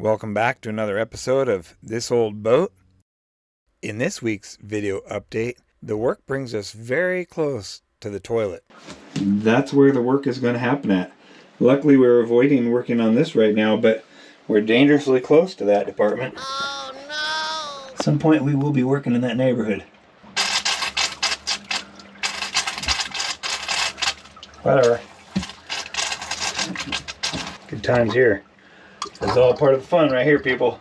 Welcome back to another episode of This Old Boat. In this week's video update, the work brings us very close to the toilet. That's where the work is going to happen at. Luckily we're avoiding working on this right now, but we're dangerously close to that department. Oh no! At some point we will be working in that neighborhood. Whatever. Good times here. It's all part of the fun right here, people.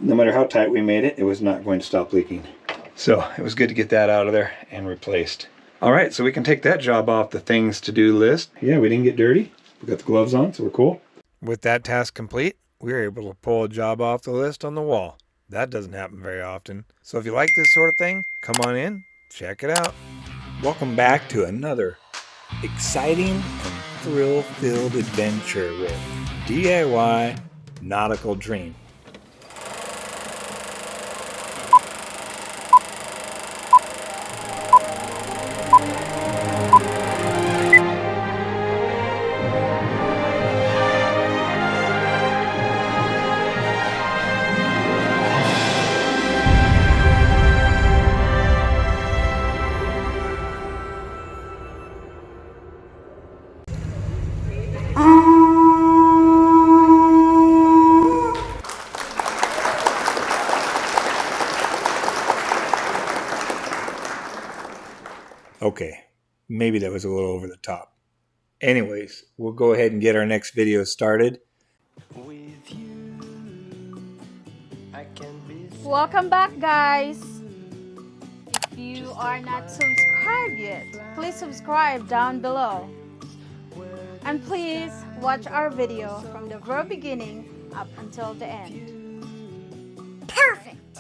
No matter how tight we made it, it was not going to stop leaking. So it was good to get that out of there and replaced. All right, so we can take that job off the things to do list. Yeah, we didn't get dirty. We got the gloves on, so we're cool. With that task complete, we were able to pull a job off the list on the wall. That doesn't happen very often. So if you like this sort of thing, come on in, check it out. Welcome back to another exciting and thrill-filled adventure with DIY Nautical Dream. Okay, maybe that was a little over the top. Anyways, we'll go ahead and get our next video started. Welcome back, guys. If you are not subscribed yet, please subscribe down below. And please watch our video from the very beginning up until the end. Perfect!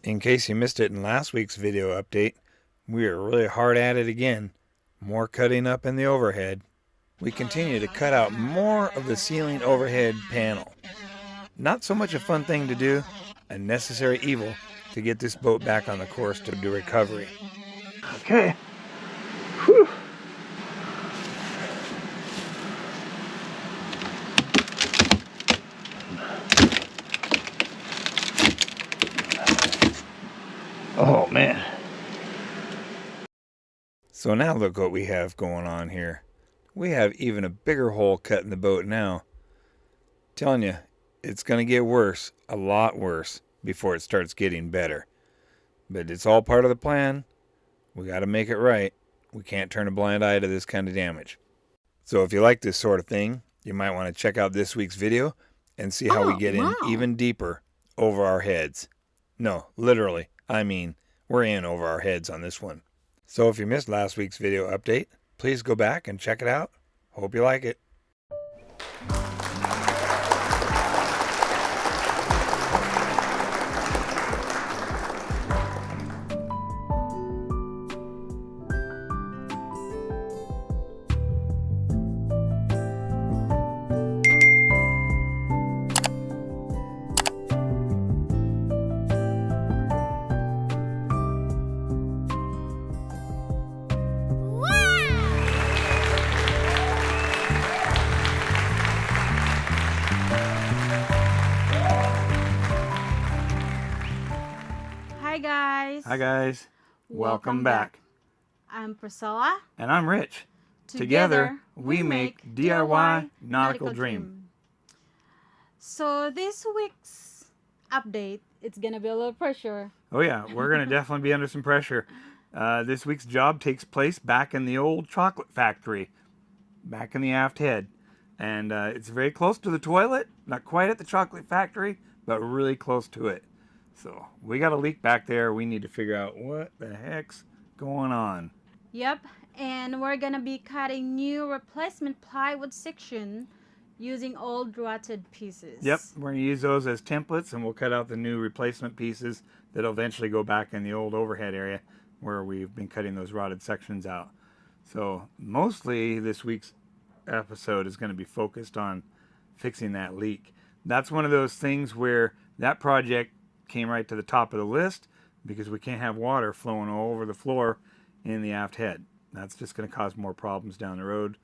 In case you missed it in last week's video update, we are really hard at it again. More cutting up in the overhead. We continue to cut out more of the ceiling overhead panel. Not so much a fun thing to do, a necessary evil to get this boat back on the course to do recovery. Okay. Whew. Oh man. So now look what we have going on here. We have even a bigger hole cut in the boat now. Telling you, it's going to get worse, a lot worse, before it starts getting better. But it's all part of the plan. We got to make it right. We can't turn a blind eye to this kind of damage. So if you like this sort of thing, you might want to check out this week's video and see how we get in even deeper over our heads. No, literally, I mean, we're in over our heads on this one. So if you missed last week's video update, please go back and check it out. Hope you like it. Hi guys, welcome back. I'm Priscilla. And I'm Rich. Together we make DIY Nautical Dream. So this week's update, it's gonna be a little pressure. Oh yeah, we're gonna definitely be under some pressure. This week's job takes place back in the old chocolate factory, back in the aft head. And it's very close to the toilet, not quite at the chocolate factory, but really close to it. So we got a leak back there. We need to figure out what the heck's going on. Yep, and we're gonna be cutting new replacement plywood section using old rotted pieces. Yep, we're gonna use those as templates, and we'll cut out the new replacement pieces that'll eventually go back in the old overhead area where we've been cutting those rotted sections out. So mostly this week's episode is going to be focused on fixing that leak. That's one of those things where that project came right to the top of the list because we can't have water flowing all over the floor in the aft head. That's just going to cause more problems down the road.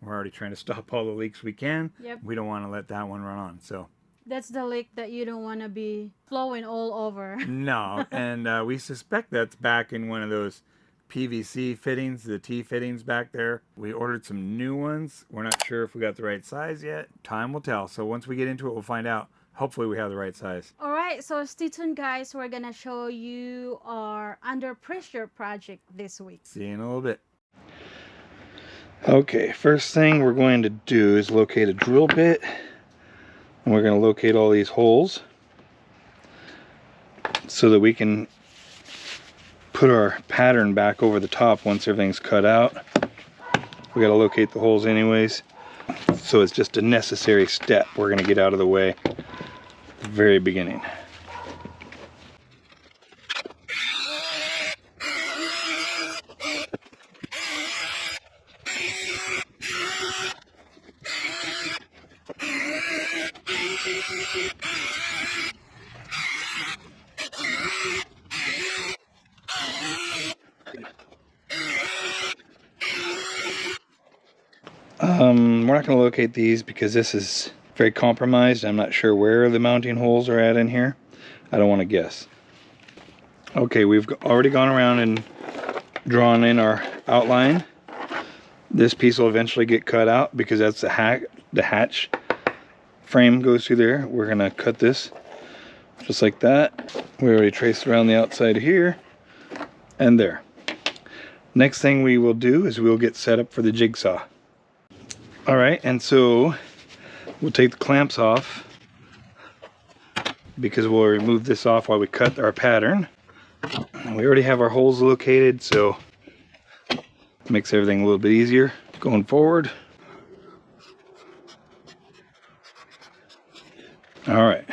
We're already trying to stop all the leaks we can. Yep. We don't want to let that one run on. So That's the leak that you don't want to be flowing all over. No, and we suspect that's back in one of those PVC fittings, the T fittings back there. We ordered some new ones. We're not sure if we got the right size yet. Time will tell. So once we get into it, we'll find out. Hopefully we have the right size. All right, so stay tuned, guys. We're gonna show you our under pressure project this week. See you in a little bit. Okay, first thing we're going to do is locate a drill bit. And we're going to locate all these holes so that we can put our pattern back over the top once everything's cut out. We got to locate the holes anyways, so it's just a necessary step we're going to get out of the way at the very beginning. We're not going to locate these because this is very compromised. I'm not sure where the mounting holes are at in here. I don't want to guess. Okay, we've already gone around and drawn in our outline. This piece will eventually get cut out because that's the hatch frame goes through there. We're going to cut this just like that. We already traced around the outside here and there. Next thing we will do is we'll get set up for the jigsaw. Alright, and so we'll take the clamps off because we'll remove this off while we cut our pattern. And we already have our holes located, so it makes everything a little bit easier going forward. Alright.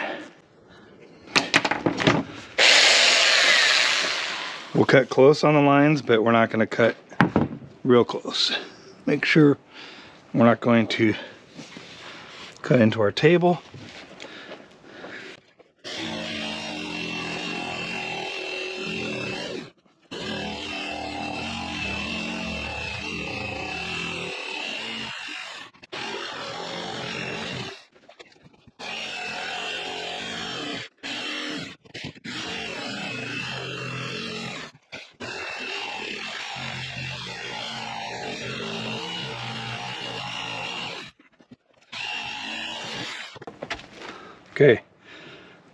We'll cut close on the lines, but we're not going to cut real close. Make sure we're not going to cut into our table. Okay,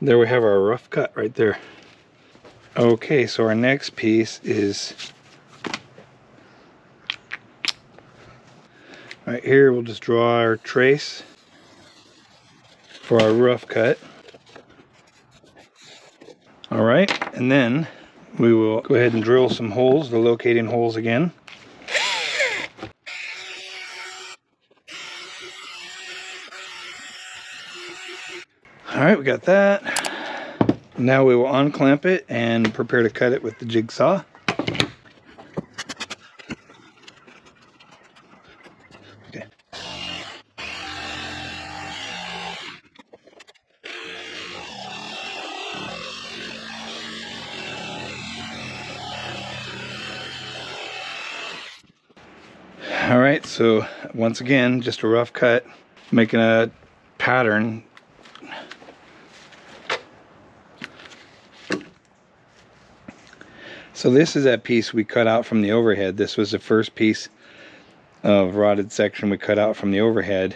there we have our rough cut right there. Okay, so our next piece is right here. We'll just draw our trace for our rough cut. All right, and then we will go ahead and drill some holes, the locating holes again. All right, we got that. Now we will unclamp it and prepare to cut it with the jigsaw. Okay. All right, so once again, just a rough cut, making a pattern. So this is that piece we cut out from the overhead. This was the first piece of rotted section we cut out from the overhead.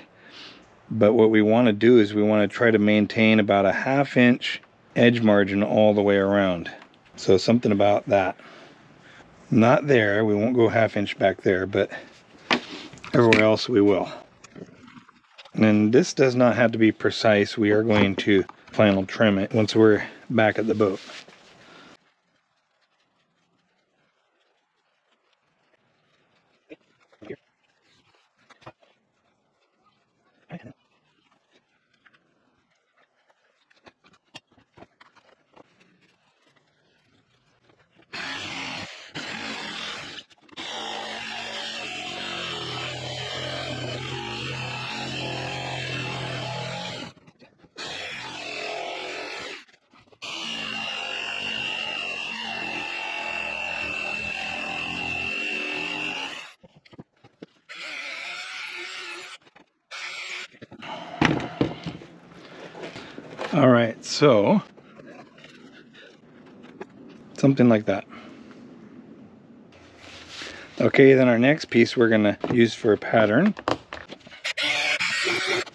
But what we want to do is we want to try to maintain about a 1/2 inch edge margin all the way around. So something about that. Not there, we won't go 1/2 inch back there, but everywhere else we will. And this does not have to be precise. We are going to final trim it once we're back at the boat. All right, so something like that. Okay, then our next piece we're gonna use for a pattern.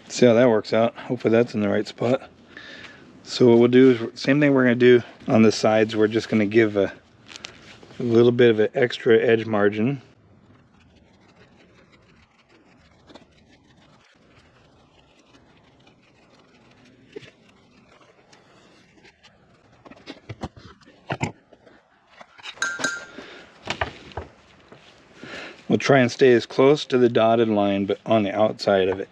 See how that works out. Hopefully that's in the right spot. So what we'll do is same thing we're gonna do on the sides. We're just gonna give a little bit of an extra edge margin. We'll try and stay as close to the dotted line, but on the outside of it.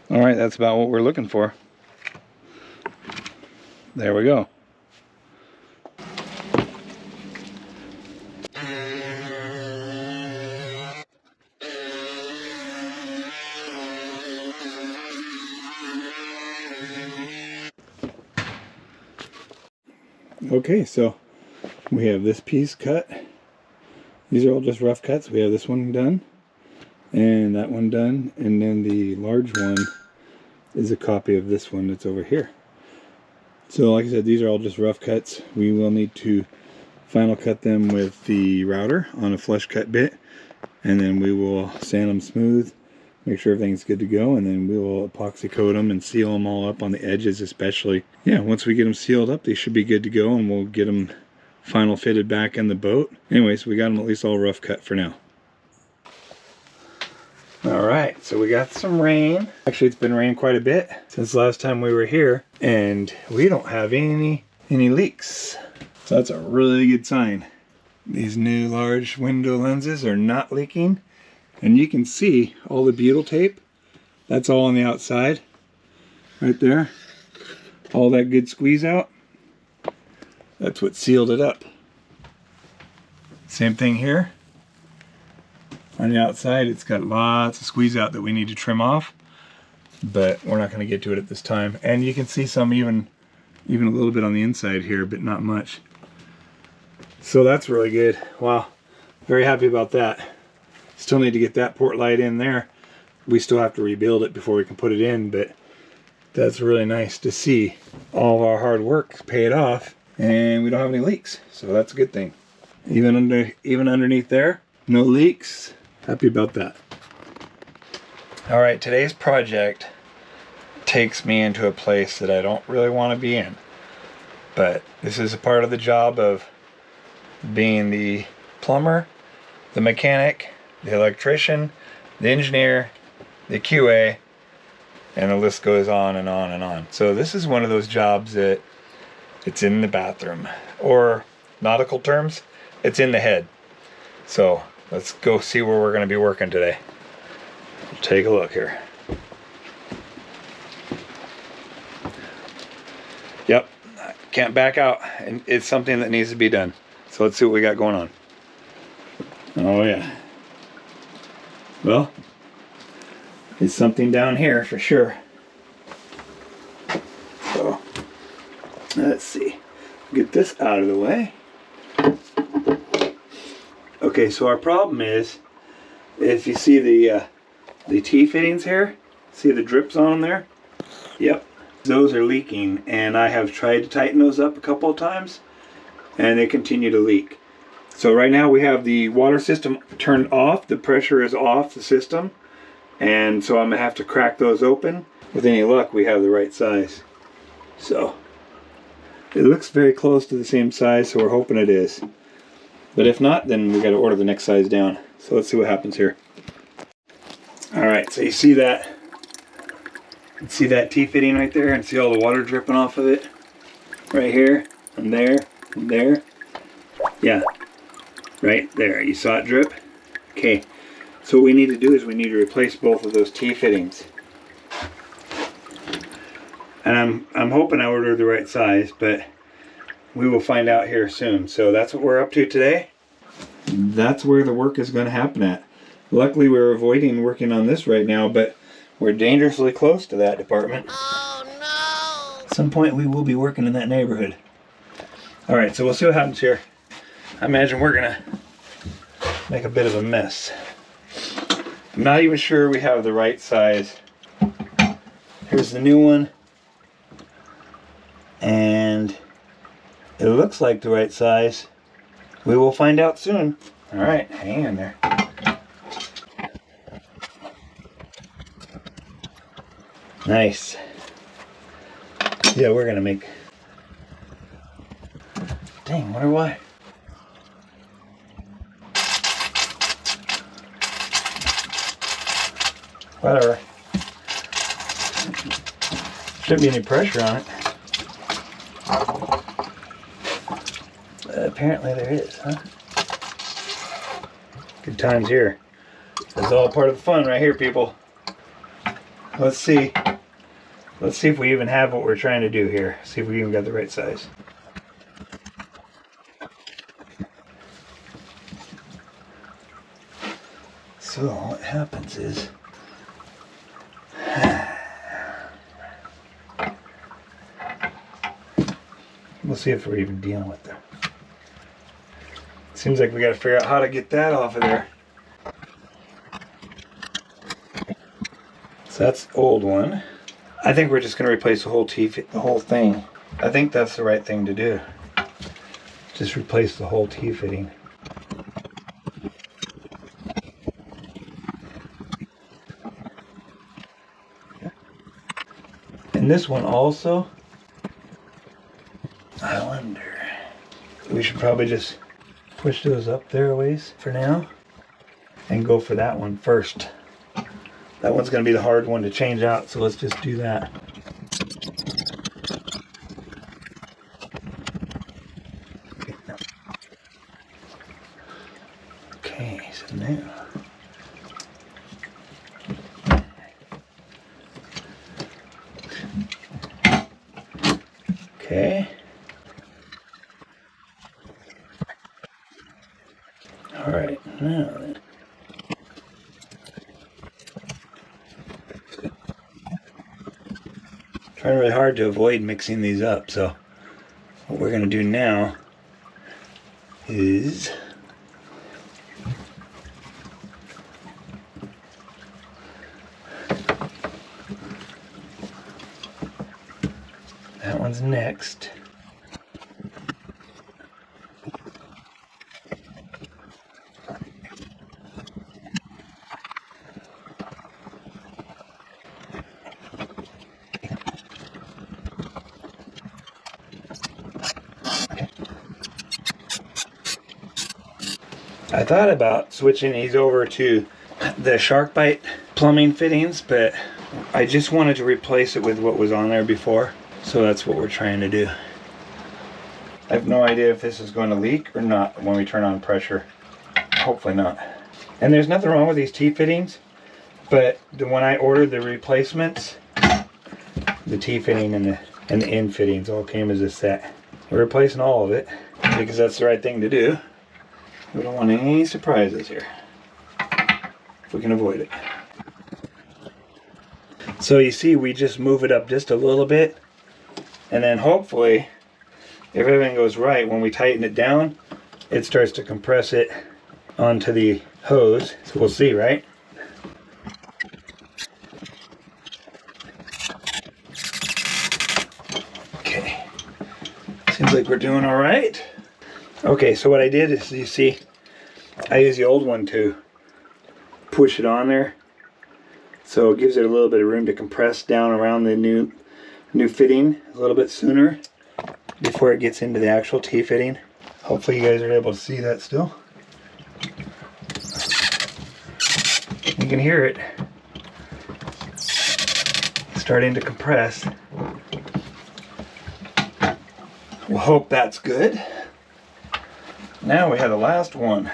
All right, that's about what we're looking for. There we go. Okay, so we have this piece cut. These are all just rough cuts. We have this one done and that one done, and then the large one is a copy of this one that's over here. So like I said, these are all just rough cuts. We will need to final cut them with the router on a flush cut bit, and then we will sand them smooth, make sure everything's good to go, and then we will epoxy coat them and seal them all up on the edges especially. Yeah, once we get them sealed up, they should be good to go, and we'll get them final fitted back in the boat. Anyways, we got them at least all rough cut for now. Alright, so we got some rain. Actually, it's been raining quite a bit since last time we were here, and we don't have any leaks. So that's a really good sign. These new large window lenses are not leaking, and you can see all the butyl tape. That's all on the outside, right there. All that good squeeze out. That's what sealed it up. Same thing here. On the outside, it's got lots of squeeze out that we need to trim off, but we're not going to get to it at this time. And you can see some even a little bit on the inside here, but not much. So that's really good. Wow, very happy about that. Still need to get that port light in there. We still have to rebuild it before we can put it in, but that's really nice to see all of our hard work paid off, and we don't have any leaks. So that's a good thing. Even underneath there, no leaks. Happy about that. All right, today's project takes me into a place that I don't really want to be in, but this is a part of the job of being the plumber, the mechanic, the electrician, the engineer, the QA, and the list goes on and on and on. So this is one of those jobs that it's in the bathroom, or nautical terms, it's in the head. So let's go see where we're going to be working today. Take a look here. Yep, can't back out, and it's something that needs to be done. So let's see what we got going on. Oh yeah. Well, it's something down here for sure. So let's see. Get this out of the way. Okay, so our problem is, if you see the T fittings here, see the drips on them there? Yep, those are leaking, and I have tried to tighten those up a couple of times, and they continue to leak. So right now we have the water system turned off, the pressure is off the system, and so I'm gonna have to crack those open. With any luck, we have the right size. So it looks very close to the same size, so we're hoping it is. But if not, then we got to order the next size down. So let's see what happens here. All right, so you see that T fitting right there, and see all the water dripping off of it right here and there and there. Yeah, right there. You saw it drip? Okay, so what we need to do is we need to replace both of those T fittings. And I'm hoping I ordered the right size, but we will find out here soon. So that's what we're up to today. that's where the work is going to happen at. Luckily, we're avoiding working on this right now, but we're dangerously close to that department. Oh no! At some point, we will be working in that neighborhood. All right, so we'll see what happens here. I imagine we're gonna make a bit of a mess. I'm not even sure we have the right size. Here's the new one. And it looks like the right size. We will find out soon. All right, hang in there. Nice. Yeah, we're gonna make... Dang, wonder why. Whatever. Shouldn't be any pressure on it. Apparently there is, huh? Good times here. It's all part of the fun right here, people. Let's see. Let's see if we even have what we're trying to do here. See if we even got the right size. So what happens is we'll see if we're even dealing with them. Seems like we got to figure out how to get that off of there. So that's the old one. I think we're just going to replace the whole the whole thing. I think that's the right thing to do. Just replace the whole T fitting. And this one also, I wonder, we should probably just push those up there a ways for now and go for that one first. That one's going to be the hard one to change out, so let's just do that. Okay, so now okay. All right, now then. Trying really hard to avoid mixing these up, so what we're going to do now is that one's next. I thought about switching these over to the shark bite plumbing fittings, but I just wanted to replace it with what was on there before, so that's what we're trying to do. I have no idea if this is going to leak or not when we turn on pressure. Hopefully not. And there's nothing wrong with these T fittings, but when I ordered the replacements, the T fitting and the end fittings all came as a set. We're replacing all of it because that's the right thing to do. We don't want any surprises here, if we can avoid it. So you see, we just move it up just a little bit, and then hopefully, if everything goes right, when we tighten it down, it starts to compress it onto the hose. So we'll see, right? Okay, seems like we're doing all right. Okay, so what I did is, you see, I use the old one to push it on there, so it gives it a little bit of room to compress down around the new fitting a little bit sooner before it gets into the actual T fitting. Hopefully you guys are able to see that still. You can hear it starting to compress. We'll hope that's good. Now we have the last one.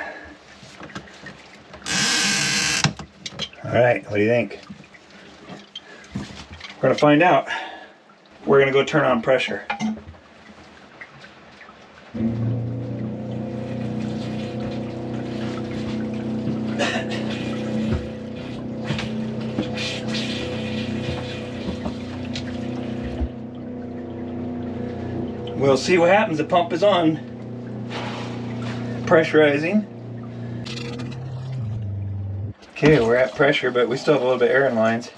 All right, what do you think? We're gonna find out. We're gonna go turn on pressure. We'll see what happens. The pump is on. Pressurizing. Okay, we're at pressure, but we still have a little bit of air in lines.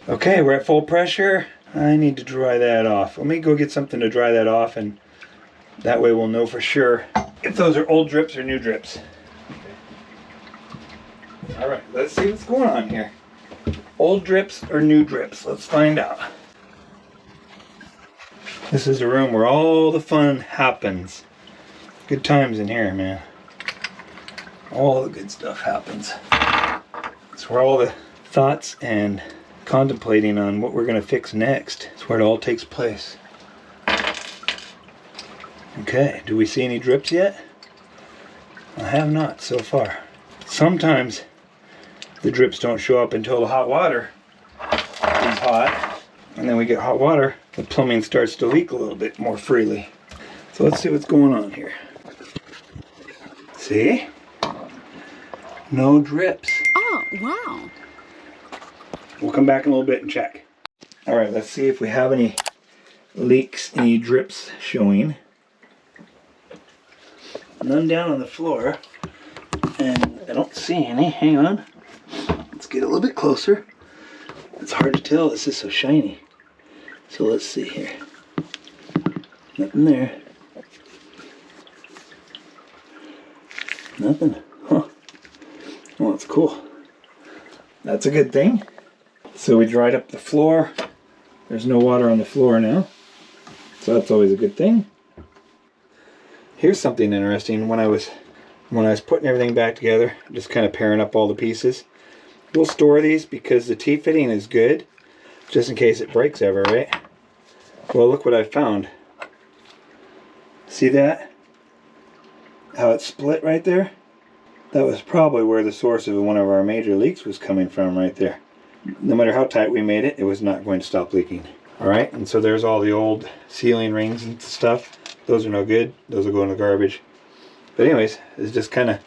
Okay, we're at full pressure. I need to dry that off. Let me go get something to dry that off, and that way we'll know for sure if those are old drips or new drips. All right, let's see what's going on here. Old drips or new drips? Let's find out. This is a room where all the fun happens. Good times in here, man. All the good stuff happens. It's where all the thoughts and contemplating on what we're going to fix next. It's where it all takes place. Okay, do we see any drips yet? I have not so far. Sometimes the drips don't show up until the hot water is hot, and then we get hot water, the plumbing starts to leak a little bit more freely. So let's see what's going on here. See? No drips. Oh, wow. We'll come back in a little bit and check. All right, let's see if we have any leaks, any drips showing. None down on the floor, and I don't see any. Hang on. Let's get a little bit closer. It's hard to tell. This is so shiny. So let's see here. Nothing there. Nothing. Huh. Well, that's cool. That's a good thing. So we dried up the floor. There's no water on the floor now. So that's always a good thing. Here's something interesting. When I was putting everything back together, just kind of pairing up all the pieces. We'll store these because the T-fitting is good, just in case it breaks ever, right? Well, look what I found. See that? How it split right there? That was probably where the source of one of our major leaks was coming from right there. No matter how tight we made it, it was not going to stop leaking. Alright, and so there's all the old ceiling rings and stuff. Those are no good. Those will go in the garbage. But anyways, it's just kind of,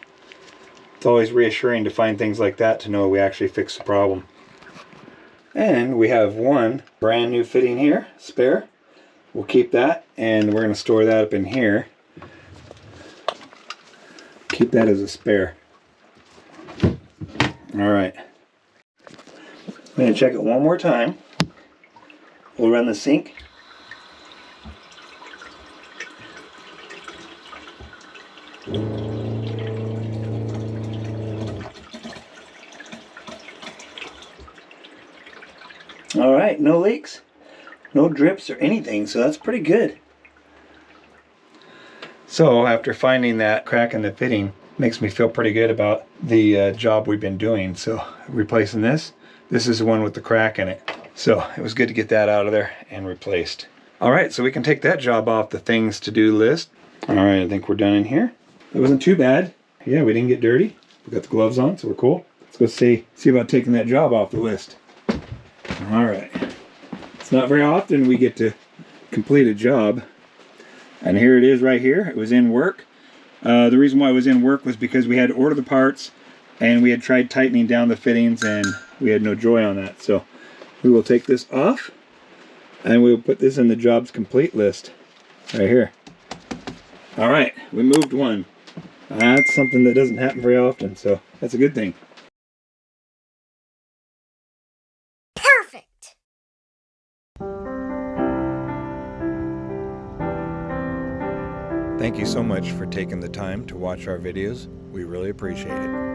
it's always reassuring to find things like that to know we actually fixed the problem. And we have one brand new fitting here, spare. We'll keep that, and we're going to store that up in here. Keep that as a spare. Alright. I'm going to check it one more time. We'll run the sink. Alright, no leaks, no drips or anything, so that's pretty good. So after finding that crack in the fitting, makes me feel pretty good about the job we've been doing. So replacing this is the one with the crack in it. So it was good to get that out of there and replaced. Alright, so we can take that job off the things to do list. Alright, I think we're done in here. It wasn't too bad. Yeah, we didn't get dirty. We got the gloves on, so we're cool. Let's go see about taking that job off the list. Alright. It's not very often we get to complete a job. And here it is right here. It was in work. The reason why it was in work was because we had to order the parts and we had tried tightening down the fittings and we had no joy on that. So we will take this off and we'll put this in the jobs complete list right here. Alright, we moved one. That's something that doesn't happen very often, so that's a good thing. Perfect. Thank you so much for taking the time to watch our videos. We really appreciate it.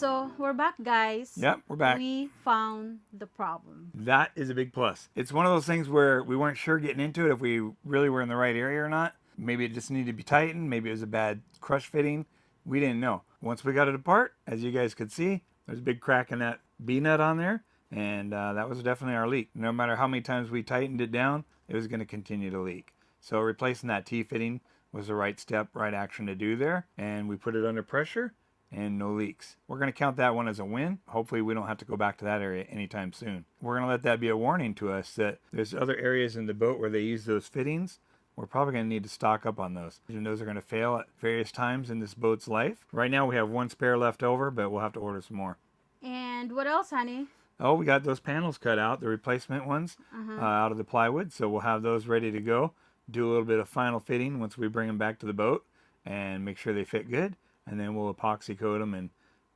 So we're back, guys. Yep, we're back. We found the problem. That is a big plus. It's one of those things where we weren't sure getting into it if we really were in the right area or not. Maybe it just needed to be tightened. Maybe it was a bad crush fitting. We didn't know. Once we got it apart, as you guys could see, there's a big crack in that B-nut on there. And that was definitely our leak. No matter how many times we tightened it down, it was going to continue to leak. So replacing that T-fitting was the right step, right action to do there. And we put it under pressure and no leaks. We're going to count that one as a win. Hopefully we don't have to go back to that area anytime soon. We're going to let that be a warning to us that there's other areas in the boat where they use those fittings. We're probably going to need to stock up on those. And those are going to fail at various times in this boat's life. Right now we have one spare left over, but we'll have to order some more. And what else, honey? Oh, we got those panels cut out, the replacement ones, out of the plywood. So we'll have those ready to go. Do a little bit of final fitting once we bring them back to the boat and make sure they fit good. And then we'll epoxy coat them and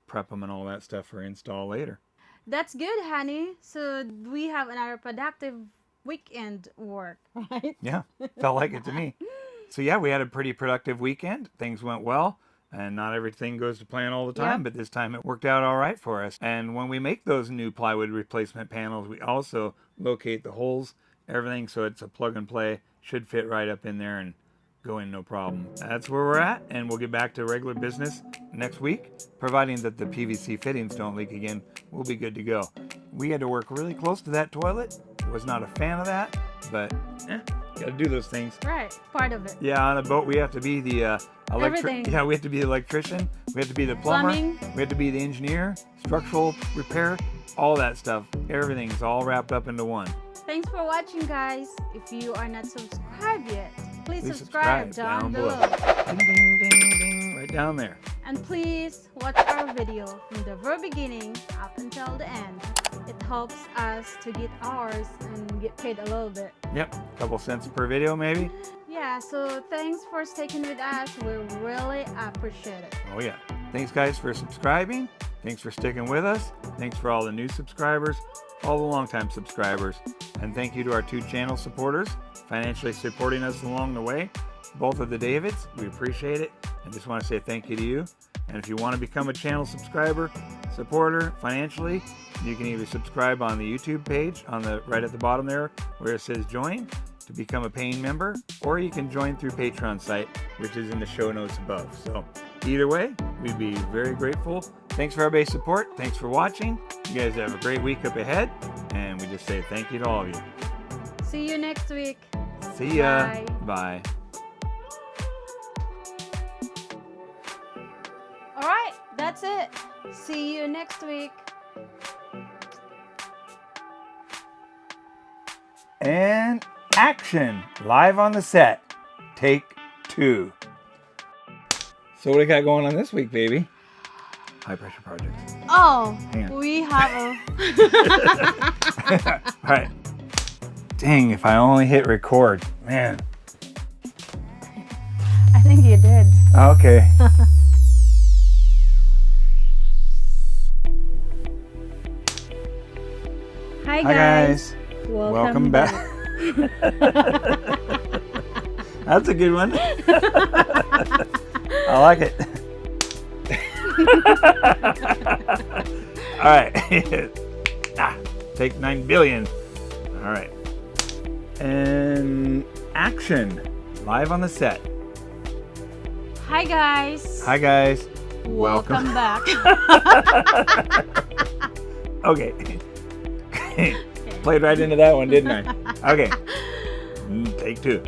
prep them and all that stuff for install later. That's good, honey. So we have another productive weekend work, right? Yeah, felt like it to me. So yeah, we had a pretty productive weekend. Things went well. And not everything goes to plan all the time, but this time it worked out all right for us. And when we make those new plywood replacement panels, we also locate the holes, everything, so it's a plug and play. Should fit right up in there and go in no problem. That's where we're at, and we'll get back to regular business next week. Providing that the PVC fittings don't leak again, we'll be good to go. We had to work really close to that toilet. Was not a fan of that, but gotta do those things. Right, part of it. Yeah, on a boat we have to be the Everything. Yeah, we have to be the electrician. We have to be the plumber. Plumbing. We have to be the engineer, structural repair, all that stuff. Everything's all wrapped up into one. Thanks for watching, guys. If you are not subscribed yet, please subscribe down below. Ding, ding, ding, ding, right down there. And please watch our video from the very beginning up until the end. It helps us to get ours and get paid a little bit. Yep, a couple cents per video maybe. Yeah, so thanks for sticking with us. We really appreciate it. Oh yeah. Thanks guys for subscribing. Thanks for sticking with us. Thanks for all the new subscribers, all the longtime subscribers. And thank you to our 2 channel supporters, financially supporting us along the way. Both of the Davids, we appreciate it. I just want to say thank you to you. And if you want to become a channel subscriber, supporter financially, you can either subscribe on the YouTube page on the right at the bottom there where it says join to become a paying member, or you can join through Patreon site, which is in the show notes above. So either way, we'd be very grateful. Thanks for everybody's support. Thanks for watching. You guys have a great week up ahead, and we just say thank you to all of you. See you next week. See ya. Bye. Bye. All right, that's it. See you next week. And action, live on the set, take 2. So what do we got going on this week, baby? High pressure projects. Oh, Hang on. we have a... All right. Dang, if I only hit record, man. I think you did. Okay. Hi Hi guys. Welcome back. That's a good one. I like it. All right. Take 9 billion. All right. And action. Live on the set. Hi guys. Hi guys. Welcome back. Okay. Played right into that one, didn't I? Okay. Take 2.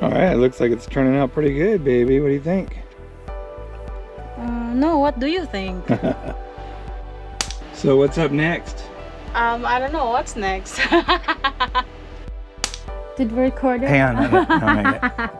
All right. It looks like it's turning out pretty good, baby. What do you think? No, what do you think? So what's up next? I don't know what's next. Did we record it? Hang on. Not yet.